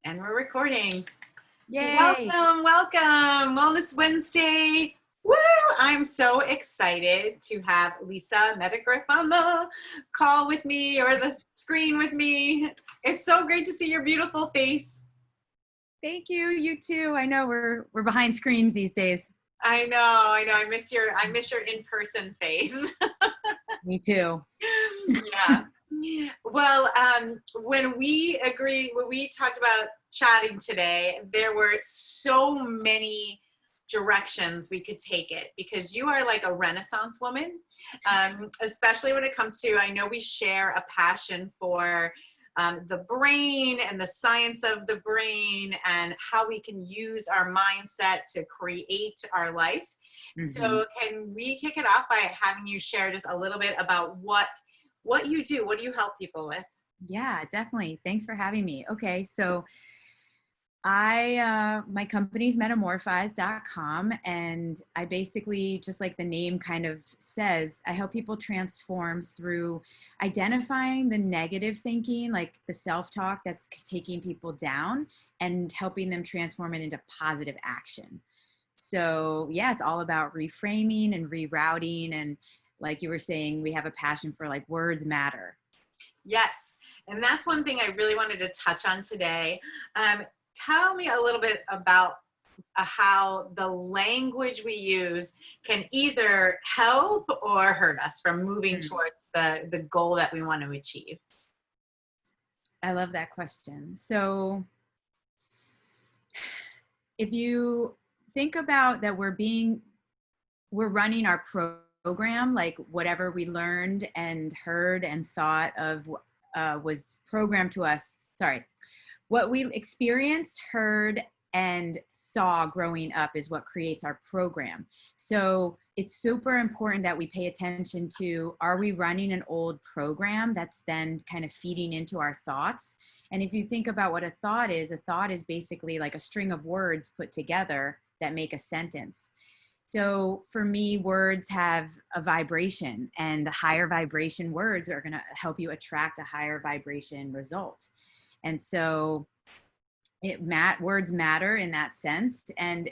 And we're recording. Yay! Welcome, welcome. Wellness Wednesday. Woo! I'm so excited to have Lisa Meta Griff on the call with me or the screen with me. It's so great to see your beautiful face. Thank you. You too. I know we're behind screens these days. I know. I miss your in-person face. Me too. Yeah. Well, when we talked about chatting today, there were so many directions we could take it because you are like a Renaissance woman, especially when it comes to, I know we share a passion for the brain and the science of the brain and how we can use our mindset to create our life. So can we kick it off by having you share just a little bit about what you do? What do you help people with? Yeah, definitely. Thanks for having me. Okay, so my company's metamorfize.com, and I basically, just like the name kind of says, I help people transform through identifying the negative thinking, like the self-talk that's taking people down, and helping them transform it into positive action. So yeah, it's all about reframing and rerouting. And like you were saying, we have a passion for like words matter. Yes, and that's one thing I really wanted to touch on today. Tell me a little bit about how the language we use can either help or hurt us from moving towards the goal that we want to achieve. I love that question. So if you think about that, we're running our program, like whatever we learned and heard and thought of was programmed to us. Sorry. What we experienced, heard, and saw growing up is what creates our program. So it's super important that we pay attention to, are we running an old program that's then kind of feeding into our thoughts? And if you think about what a thought is basically like a string of words put together that make a sentence. So for me, words have a vibration, and the higher vibration words are going to help you attract a higher vibration result. And so words matter in that sense. And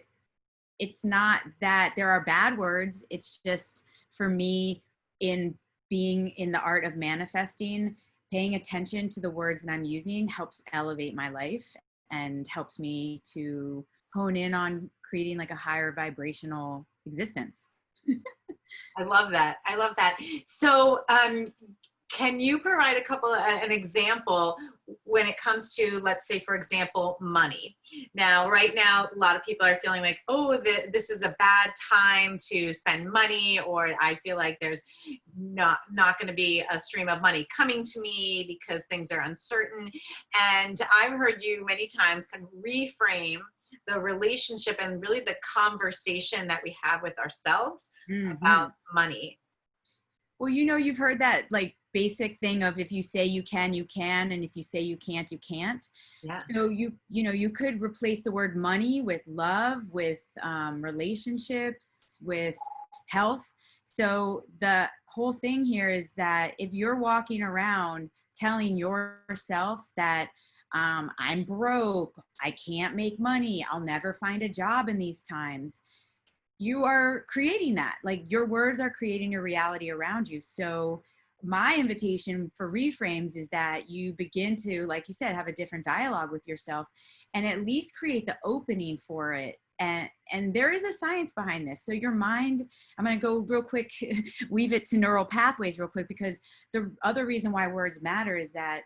it's not that there are bad words. It's just, for me, in being in the art of manifesting, paying attention to the words that I'm using helps elevate my life and helps me to hone in on creating like a higher vibrational existence. I love that. So can you provide an example when it comes to, let's say, for example, money? Now, right now, a lot of people are feeling like, oh, this is a bad time to spend money, or I feel like there's not going to be a stream of money coming to me because things are uncertain. And I've heard you many times kind of reframe the relationship and really the conversation that we have with ourselves about money. Well, you've heard that like basic thing of, if you say you can, and if you say you can't, you can't. Yeah. So you could replace the word money with love, with relationships, with health. So the whole thing here is that if you're walking around telling yourself that I'm broke, I can't make money, I'll never find a job in these times, you are creating that. Like, your words are creating a reality around you. So my invitation for reframes is that you begin to, like you said, have a different dialogue with yourself and at least create the opening for it. And there is a science behind this. So your mind, I'm going to go real quick, weave it to neural pathways real quick, because the other reason why words matter is that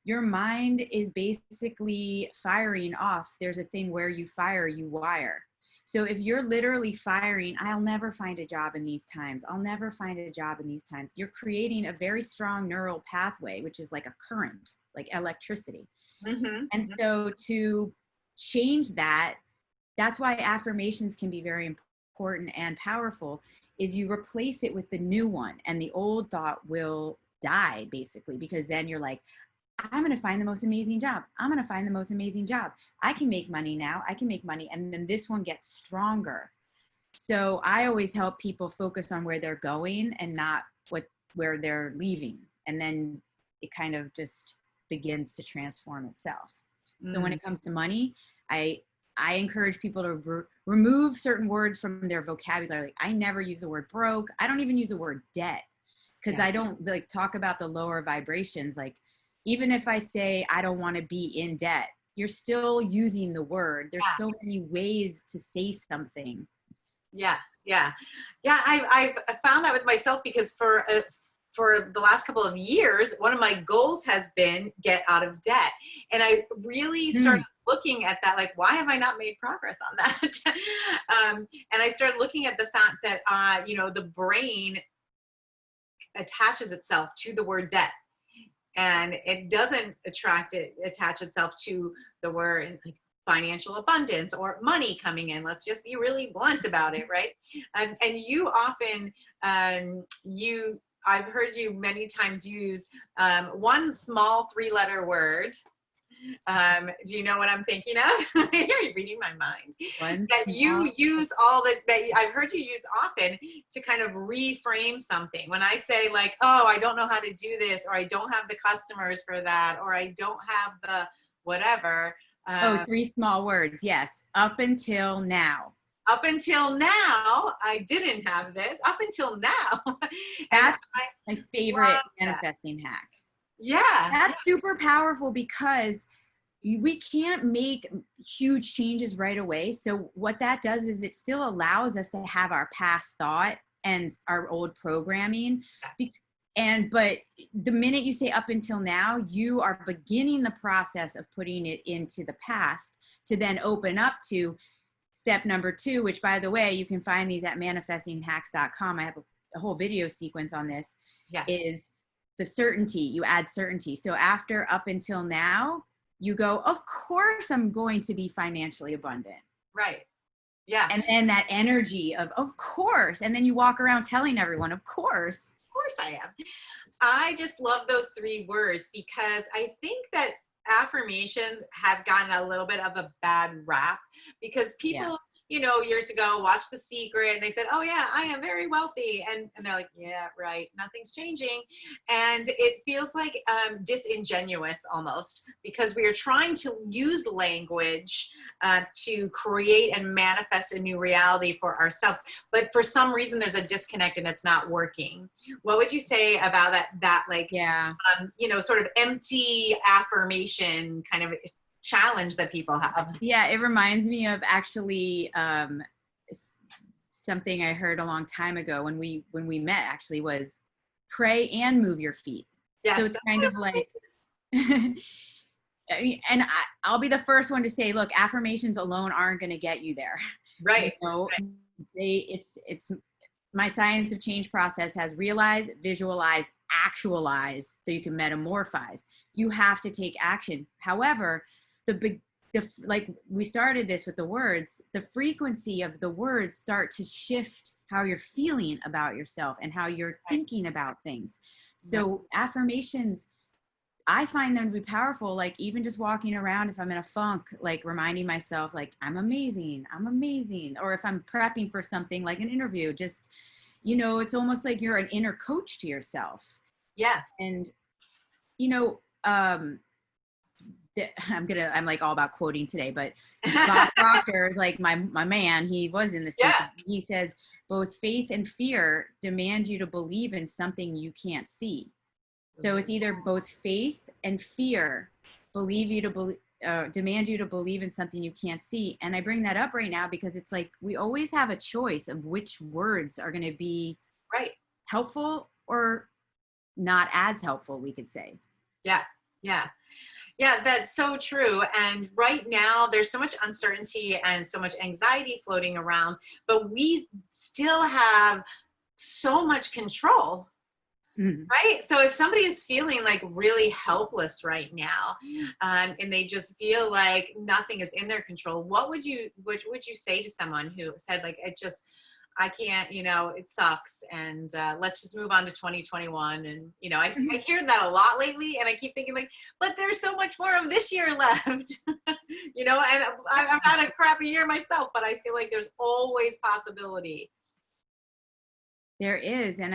your mind is basically firing off. There's a thing where you fire, you wire. So if you're literally firing, I'll never find a job in these times, I'll never find a job in these times, you're creating a very strong neural pathway, which is like a current, like electricity. And so to change that, that's why affirmations can be very important and powerful, is you replace it with the new one, and the old thought will die, basically, because then you're like, I'm going to find the most amazing job. I'm going to find the most amazing job. I can make money now. I can make money. And then this one gets stronger. So I always help people focus on where they're going and not where they're leaving. And then it kind of just begins to transform itself. So when it comes to money, I encourage people to remove certain words from their vocabulary. Like, I never use the word broke. I don't even use the word debt, because I don't like talk about the lower vibrations. Like, even if I say I don't want to be in debt, you're still using the word. There's so many ways to say something. Yeah. I've found that with myself, because for the last couple of years, one of my goals has been get out of debt. And I really started looking at that, like, why have I not made progress on that? And I started looking at the fact that, the brain attaches itself to the word debt, and it doesn't attach itself to the word like financial abundance or money coming in. Let's just be really blunt about it, right? And you often, I've heard you many times use one small 3-letter word. Do you know what I'm thinking of? You're reading my mind. You use that I've heard you use often to kind of reframe something. When I say, like, oh, I don't know how to do this, or I don't have the customers for that, or I don't have the whatever. 3 small words. Yes. Up until now. Up until now, I didn't have this. Up until now. That's my favorite manifesting hack. Yeah. That's super powerful, because we can't make huge changes right away. So what that does is it still allows us to have our past thought and our old programming. But the minute you say up until now, you are beginning the process of putting it into the past to then open up to step number 2, which, by the way, you can find these at manifestinghacks.com. I have a whole video sequence on this. Is the certainty. You add certainty. So after up until now, you go, of course I'm going to be financially abundant. Right. Yeah. And then that energy of course. And then you walk around telling everyone, of course. Of course I am. I just love those 3 words, because I think that affirmations have gotten a little bit of a bad rap, because people, years ago watched The Secret and they said, oh yeah, I am very wealthy. And they're like, yeah, right. Nothing's changing. And it feels like disingenuous almost, because we are trying to use language to create and manifest a new reality for ourselves. But for some reason, there's a disconnect and it's not working. What would you say about that like, sort of empty affirmation kind of challenge that people have? Yeah, it reminds me of actually something I heard a long time ago when we met, actually, was pray and move your feet. Yes. So it's kind of like, and I'll be the first one to say, look, affirmations alone aren't going to get you there. Right. It's my Science of Change process has realize, visualize, actualize, so you can metamorphize. You have to take action. However, like we started this with the words, the frequency of the words start to shift how you're feeling about yourself and how you're thinking about things. So affirmations, I find them to be powerful. Like, even just walking around, if I'm in a funk, like reminding myself, like, I'm amazing. Or if I'm prepping for something like an interview, just, it's almost like you're an inner coach to yourself. Yeah. And, I'm like all about quoting today, but Bob Proctor is like my man. He was in the secret. He says, both faith and fear demand you to believe in something you can't see. So it's either both faith and fear demand you to believe in something you can't see. And I bring that up right now because it's like, we always have a choice of which words are going to be helpful or not as helpful, we could say. Yeah, that's so true. And right now there's so much uncertainty and so much anxiety floating around, but we still have so much control, right? So if somebody is feeling like really helpless right now, and they just feel like nothing is in their control, what would you say to someone who said, like, I can't, it sucks, and let's just move on to 2021. And, I hear that a lot lately, and I keep thinking, like, but there's so much more of this year left, and I've had a crappy year myself, but I feel like there's always possibility. There is. And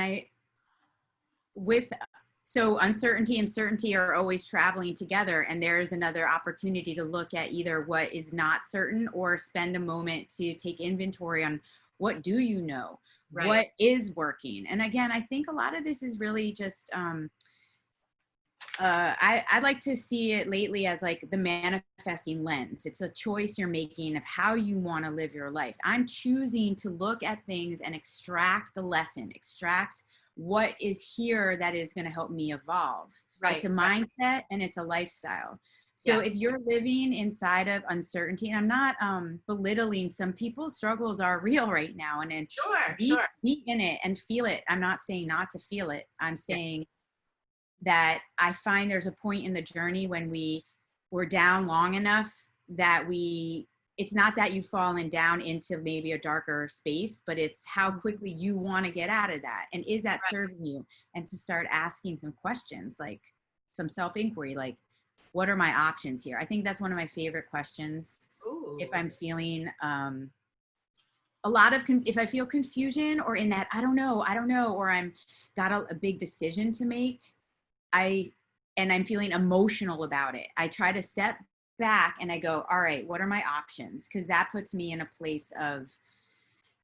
So uncertainty and certainty are always traveling together. And there's another opportunity to look at either what is not certain or spend a moment to take inventory on what do you know, Right. what is working. And again, I think a lot of this is really just, I like to see it lately as like the manifesting lens. It's a choice you're making of how you want to live your life. I'm choosing to look at things and extract the lesson, extract what is here that is going to help me evolve. Right. It's a mindset and it's a lifestyle. So if you're living inside of uncertainty, and I'm not belittling, some people's struggles are real right now, and then be in it and feel it. I'm not saying not to feel it. I'm saying that I find there's a point in the journey when we're down long enough that it's not that you've fallen down into maybe a darker space, but it's how quickly you want to get out of that. And is that serving you? And to start asking some questions, like some self-inquiry, like, what are my options here? I think that's one of my favorite questions. Ooh. If I'm feeling if I feel confusion or in that, I don't know, or I'm got a big decision to make, and I'm feeling emotional about it, I try to step back and I go, all right, what are my options? Because that puts me in a place of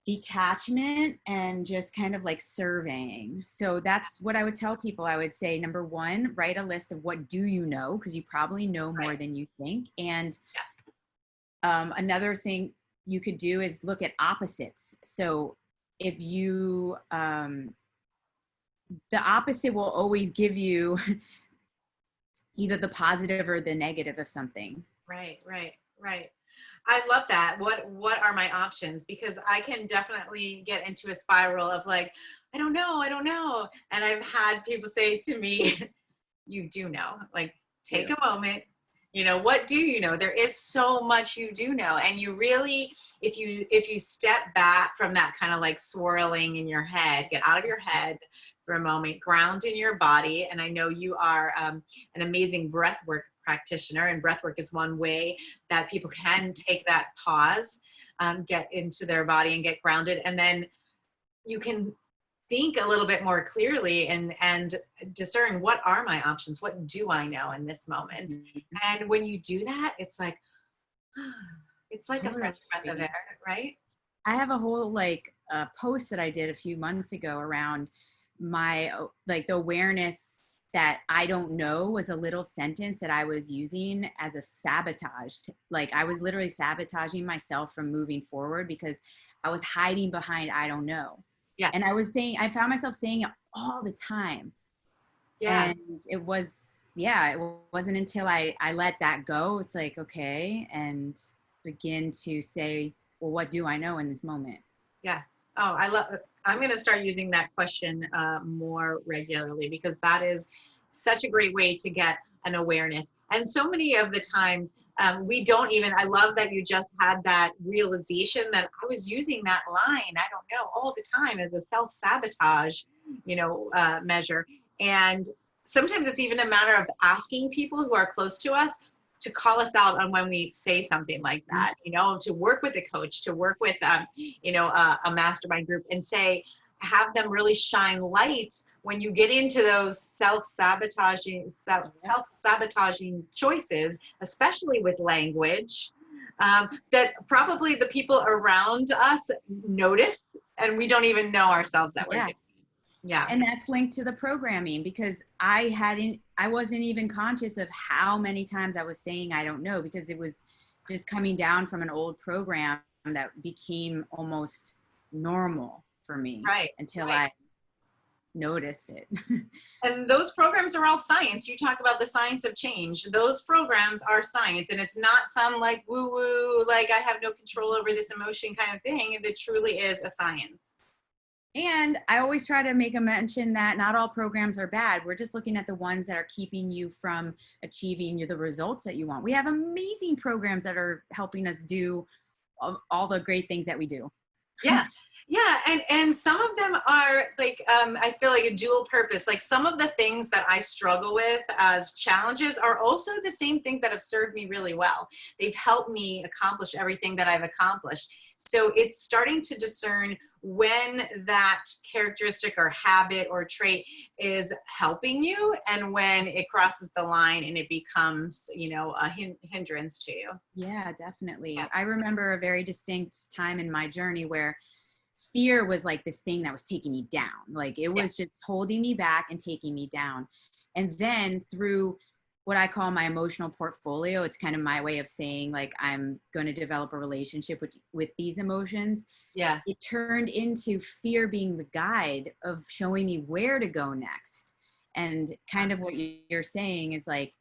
detachment and just kind of like surveying. So that's what I would tell people. I would say, number one, write a list of what do you know, because you probably know more than you think. And another thing you could do is look at opposites. So if you, the opposite will always give you either the positive or the negative of something. Right. I love that. What are my options? Because I can definitely get into a spiral of like, I don't know. And I've had people say to me, you do know, like, take a moment, what do you know? There is so much you do know. And you really, if you step back from that kind of like swirling in your head, get out of your head for a moment, ground in your body. And I know you are an amazing breathwork practitioner, and breathwork is one way that people can take that pause, get into their body and get grounded. And then you can think a little bit more clearly and discern, what are my options? What do I know in this moment? Mm-hmm. And when you do that, it's like a fresh breath of air, right? I have a whole post that I did a few months ago around my the awareness that I don't know was a little sentence that I was using as a sabotage. I was literally sabotaging myself from moving forward because I was hiding behind I don't know. Yeah. And I found myself saying it all the time. Yeah. And it wasn't until I let that go. It's like, okay, and begin to say, well, what do I know in this moment? Yeah. Oh, I love it. I'm going to start using that question more regularly, because that is such a great way to get an awareness. And so many of the times we don't even, I love that you just had that realization that I was using that line, I don't know, all the time as a self-sabotage, measure. And sometimes it's even a matter of asking people who are close to us to call us out on when we say something like that, to work with a coach, to work with, a mastermind group, and have them really shine light when you get into those self-sabotaging choices, especially with language, that probably the people around us notice, and we don't even know ourselves that we're doing. Yeah. And that's linked to the programming, because I wasn't even conscious of how many times I was saying I don't know, because it was just coming down from an old program that became almost normal for me. Right. Until I noticed it. And those programs are all science. You talk about the science of change. Those programs are science, and it's not some like woo-woo, like I have no control over this emotion kind of thing. It truly is a science. And I always try to make a mention that not all programs are bad. We're just looking at the ones that are keeping you from achieving the results that you want. We have amazing programs that are helping us do all the great things that we do. Yeah. Yeah, and some of them are like I feel like a dual purpose. Like some of the things that I struggle with as challenges are also the same things that have served me really well. They've helped me accomplish everything that I've accomplished. So it's starting to discern when that characteristic or habit or trait is helping you and when it crosses the line and it becomes, you know, a hindrance to you. Yeah, definitely. Yeah. I remember a very distinct time in my journey where fear was like this thing that was taking me down. Like it Yeah. was just holding me back and taking me down. And then through what I call my emotional portfolio, it's kind of my way of saying like I'm going to develop a relationship with these emotions. Yeah. It turned into fear being the guide of showing me where to go next. And kind of what you're saying is like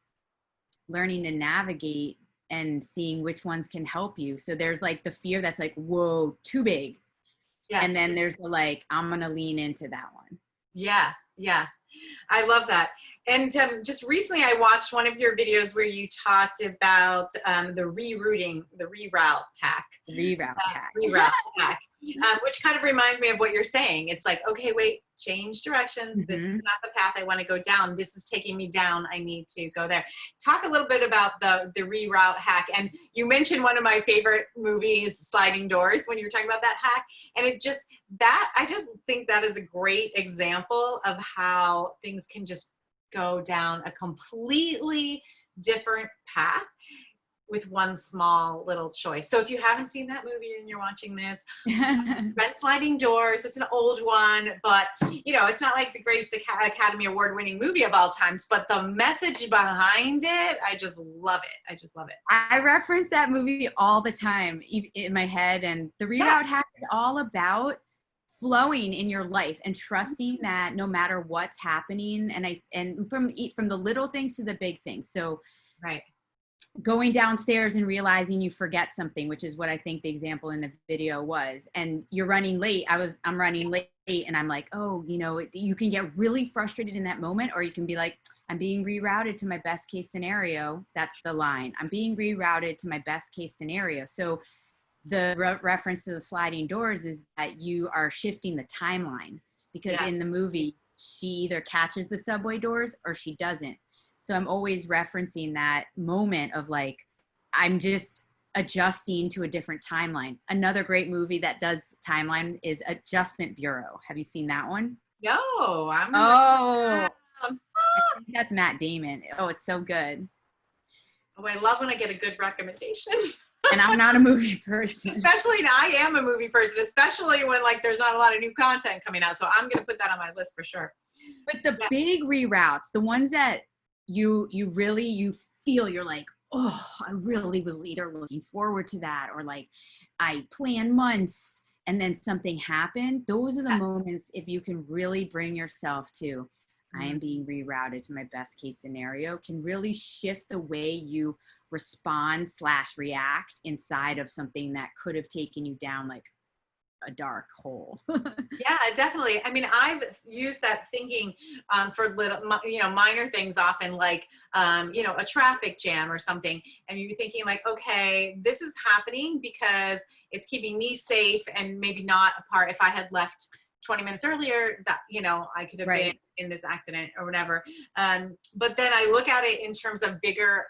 learning to navigate and seeing which ones can help you. So there's like the fear that's like, whoa, too big. Yeah. And then there's the like, I'm going to lean into that one. Yeah. Yeah. I love that. And just recently, I watched one of your videos where you talked about the rerouting, the reroute hack. Reroute hack. Reroute hack, which kind of reminds me of what you're saying. It's like, okay, wait, change directions. This is not the path I want to go down. This is taking me down. I need to go there. Talk a little bit about the reroute hack. And you mentioned one of my favorite movies, Sliding Doors, when you were talking about that hack. And it just, I just think that is a great example of how things can just go down a completely different path with one small little choice. So if you haven't seen that movie and you're watching this, Red Sliding Doors, it's an old one, but you know, it's not like the greatest Academy Award winning movie of all times, but the message behind it, I just love it. I just love it. I reference that movie all the time in my head, and the reroute hack is all about flowing in your life and trusting that no matter what's happening, and from the little things to the big things. So right. Going downstairs and realizing you forget something, which is what I think the example in the video was, and you're running late. I'm running late and I'm like, oh, you know, you can get really frustrated in that moment, or you can be like, I'm being rerouted to my best case scenario. That's the line. I'm being rerouted to my best case scenario. So the reference to the sliding doors is that you are shifting the timeline, because in the movie, she either catches the subway doors or she doesn't. So I'm always referencing that moment of like, I'm just adjusting to a different timeline. Another great movie that does timeline is Adjustment Bureau. Have you seen that one? No, I think that's Matt Damon. Oh, it's so good. Oh, I love when I get a good recommendation. And I'm not a movie person. Especially, I am a movie person, especially when like there's not a lot of new content coming out. So I'm going to put that on my list for sure. But the big reroutes, the ones that you feel, you're like, oh, I really was either looking forward to that, or like I planned months and then something happened. Those are the moments, if you can really bring yourself to, I am being rerouted to my best case scenario, can really shift the way you respond/react inside of something that could have taken you down like a dark hole. Yeah, definitely. I mean, I've used that thinking for little, you know, minor things often, like, you know, a traffic jam or something. And you're thinking like, okay, this is happening because it's keeping me safe and maybe not a part. If I had left 20 minutes earlier, that, you know, I could have been in this accident or whatever. But then I look at it in terms of bigger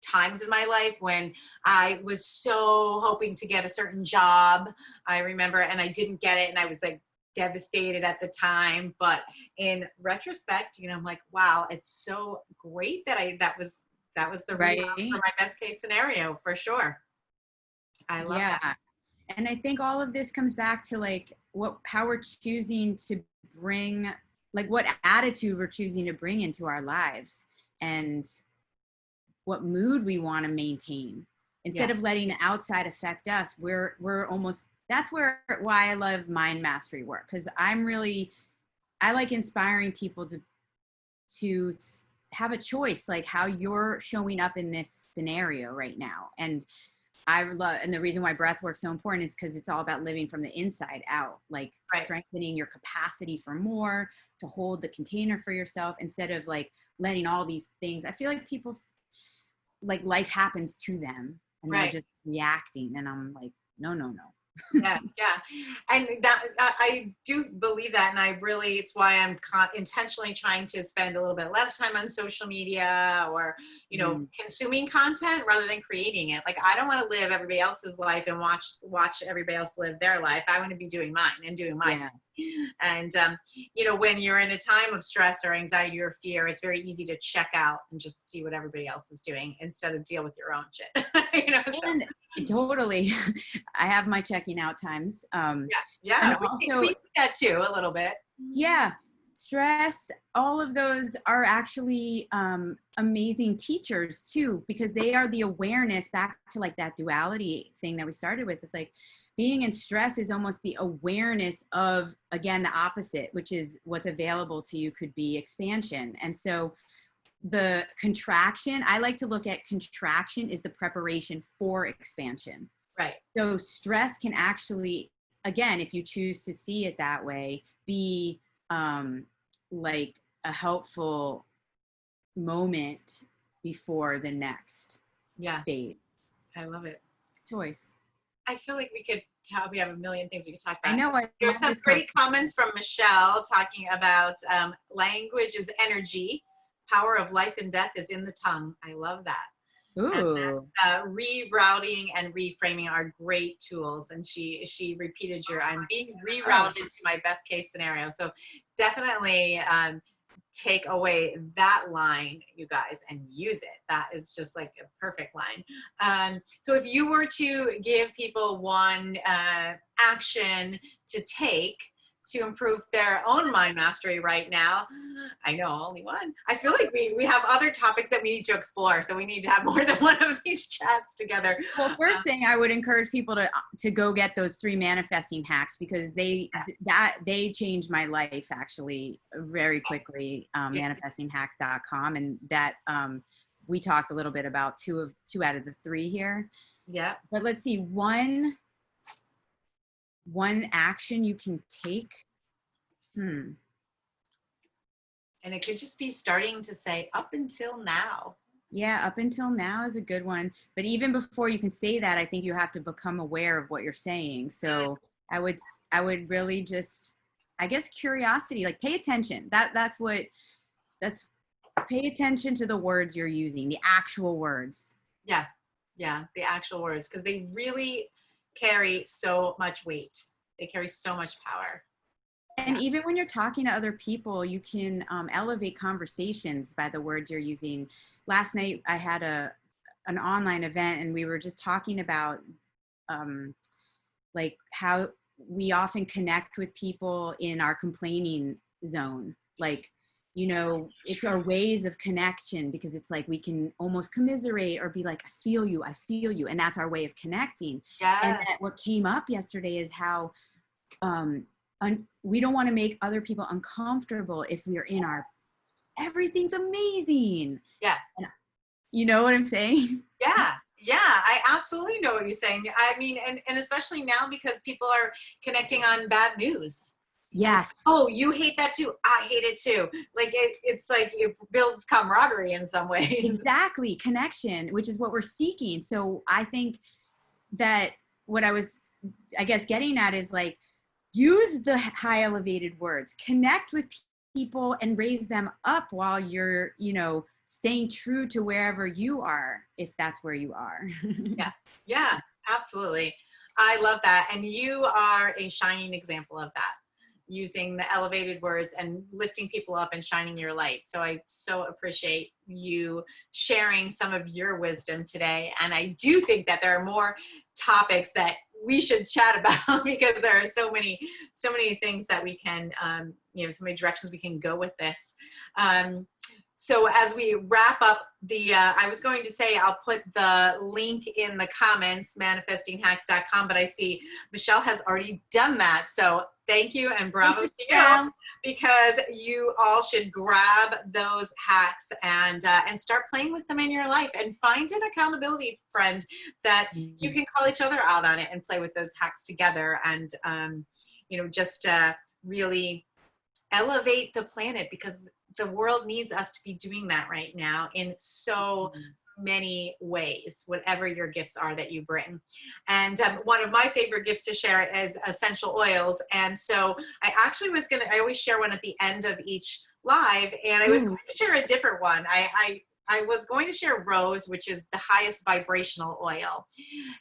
times in my life when I was so hoping to get a certain job, I remember, and I didn't get it, and I was like devastated at the time. But in retrospect, you know, I'm like, wow, it's so great that that was the reroute for my best case scenario for sure. I love that. And I think all of this comes back to like how we're choosing to bring, like what attitude we're choosing to bring into our lives, and what mood we want to maintain. Instead of letting the outside affect us, we're almost, that's why I love mind mastery work, because I like inspiring people to have a choice, like how you're showing up in this scenario right now. And and the reason why breath work is so important is because it's all about living from the inside out, like strengthening your capacity for more, to hold the container for yourself, instead of like letting all these things. I feel like people, like life happens to them and they're just reacting. And I'm like, no. Yeah, yeah. And that I do believe that, and I really, it's why I'm intentionally trying to spend a little bit less time on social media, or, Mm, consuming content rather than creating it. Like, I don't want to live everybody else's life and watch everybody else live their life. I want to be doing mine and doing mine. yeah. And when you're in a time of stress or anxiety or fear, it's very easy to check out and just see what everybody else is doing instead of deal with your own shit. So. And totally, I have my checking out times. Yeah, And yeah, we also, do that too a little bit. yeah, stress, all of those are actually amazing teachers too, because they are the awareness, back to like that duality thing that we started with. It's like being in stress is almost the awareness of, again, the opposite, which is what's available to you could be expansion. And so the contraction, I like to look at contraction is the preparation for expansion. Right. So stress can actually, again, if you choose to see it that way, be like a helpful moment before the next Yeah, phase. I love it. Choice. I feel like we have a million things we could talk I about. know. I There's love some this great comments from Michelle talking about language is energy. Power of life and death is in the tongue. I love that. And Ooh. rerouting and reframing are great tools. And she repeated I'm being Oh, rerouted to my best case scenario. So definitely take away that line, you guys, and use it. That is just like a perfect line. So if you were to give people one action to take to improve their own mind mastery right now, I know only one. I feel like we have other topics that we need to explore, so we need to have more than one of these chats together. well, first thing I would encourage people to go get those 3 manifesting hacks, because they changed my life actually very quickly. Manifestinghacks.com, and that we talked a little bit about two out of the 3 here. Yeah. But let's see, one action you can take. And it could just be starting to say up until now. Yeah, up until now is a good one. But even before you can say that, I think you have to become aware of what you're saying. So I would really just, I guess, curiosity, like pay attention. That's pay attention to the words you're using, the actual words. Yeah. Yeah. The actual words, because they really carry so much weight. They carry so much power. And even when you're talking to other people, you can elevate conversations by the words you're using. Last night, I had an online event, and we were just talking about like how we often connect with people in our complaining zone. Like, it's our ways of connection, because it's like we can almost commiserate or be like, I feel you. And that's our way of connecting. Yeah. And that what came up yesterday is how we don't want to make other people uncomfortable if we're in our everything's amazing. Yeah. And, you know what I'm saying? Yeah. Yeah, I absolutely know what you're saying. I mean, and especially now, because people are connecting on bad news. Yes. Oh, you hate that too. I hate it too. Like it's like it builds camaraderie in some ways. Exactly. Connection, which is what we're seeking. So I think that what I was, I guess, getting at is like, use the high elevated words, connect with people and raise them up while you're, staying true to wherever you are, if that's where you are. Yeah, absolutely. I love that. And you are a shining example of that, using the elevated words and lifting people up and shining your light. So I so appreciate you sharing some of your wisdom today. And I do think that there are more topics that we should chat about, because there are so many things that we can, so many directions we can go with this. So as we wrap up I was going to say, I'll put the link in the comments, manifestinghacks.com, but I see Michelle has already done that. So thank you, and bravo to you, because you all should grab those hacks and start playing with them in your life, and find an accountability friend that you can call each other out on it and play with those hacks together, and just really elevate the planet, because the world needs us to be doing that right now in so many ways, whatever your gifts are that you bring. And one of my favorite gifts to share is essential oils. And so I always share one at the end of each live, and I was going to share a different one. I was going to share rose, which is the highest vibrational oil.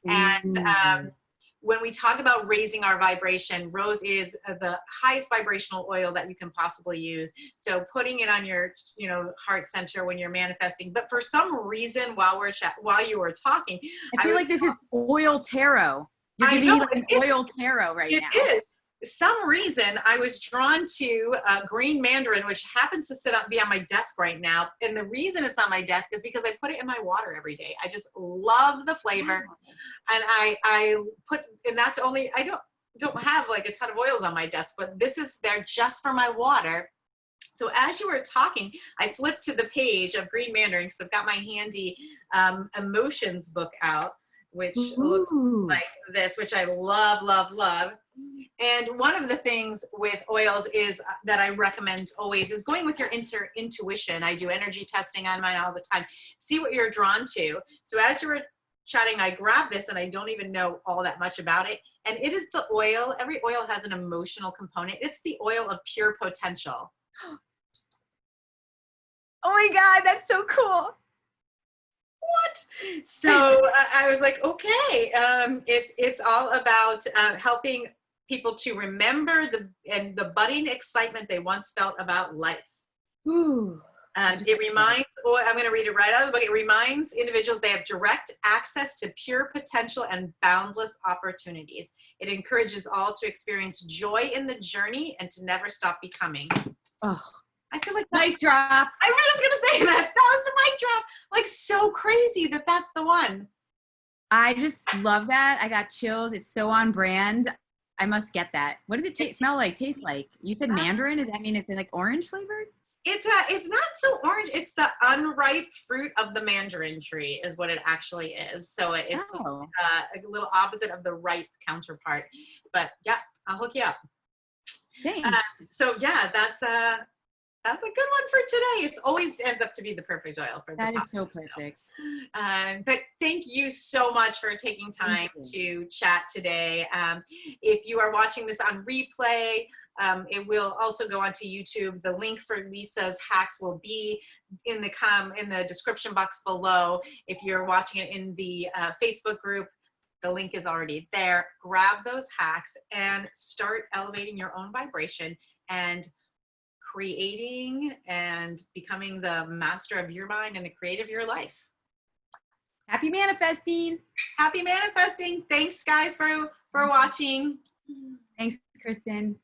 And when we talk about raising our vibration, rose is the highest vibrational oil that you can possibly use. So putting it on your, heart center when you're manifesting. But for some reason, while you were talking, I feel like this is oil tarot. You're giving me like an oil tarot right now. It is. Some reason I was drawn to green mandarin, which happens to be on my desk right now. And the reason it's on my desk is because I put it in my water every day. I just love the flavor. And I don't have like a ton of oils on my desk, but they're just for my water. So as you were talking, I flipped to the page of green mandarin because I've got my handy emotions book out, which looks like this, which I love, love, love. And one of the things with oils is that I recommend always is going with your intuition. I do energy testing on mine all the time. See what you're drawn to. So as you were chatting, I grabbed this and I don't even know all that much about it. And it is the oil. Every oil has an emotional component. It's the oil of pure potential. Oh my God, that's so cool. What? So I was like, okay, it's all about helping people to remember the budding excitement they once felt about life. It reminds, I'm going to read it right out of the book. It reminds individuals they have direct access to pure potential and boundless opportunities. It encourages all to experience joy in the journey and to never stop becoming. Oh, I feel like mic drop. I was just going to say that. That was the mic drop. Like, so crazy that's the one. I just love that. I got chills. It's so on brand. I must get that. What does it taste like? You said mandarin. Does that mean it's like orange flavored? It's not so orange. It's the unripe fruit of the mandarin tree is what it actually is. So it's a little opposite of the ripe counterpart. But yeah, I'll hook you up. Thanks. So yeah, that's a good one for today. It always ends up to be the perfect oil for the That topic. is so perfect. But thank you so much for taking time to chat today. If you are watching this on replay, it will also go onto YouTube. The link for Lisa's hacks will be in the description box below. If you're watching it in the Facebook group, the link is already there. Grab those hacks and start elevating your own vibration and creating and becoming the master of your mind and the creative of your life. Happy manifesting. Happy manifesting. Thanks guys for watching. Thanks, Kristen.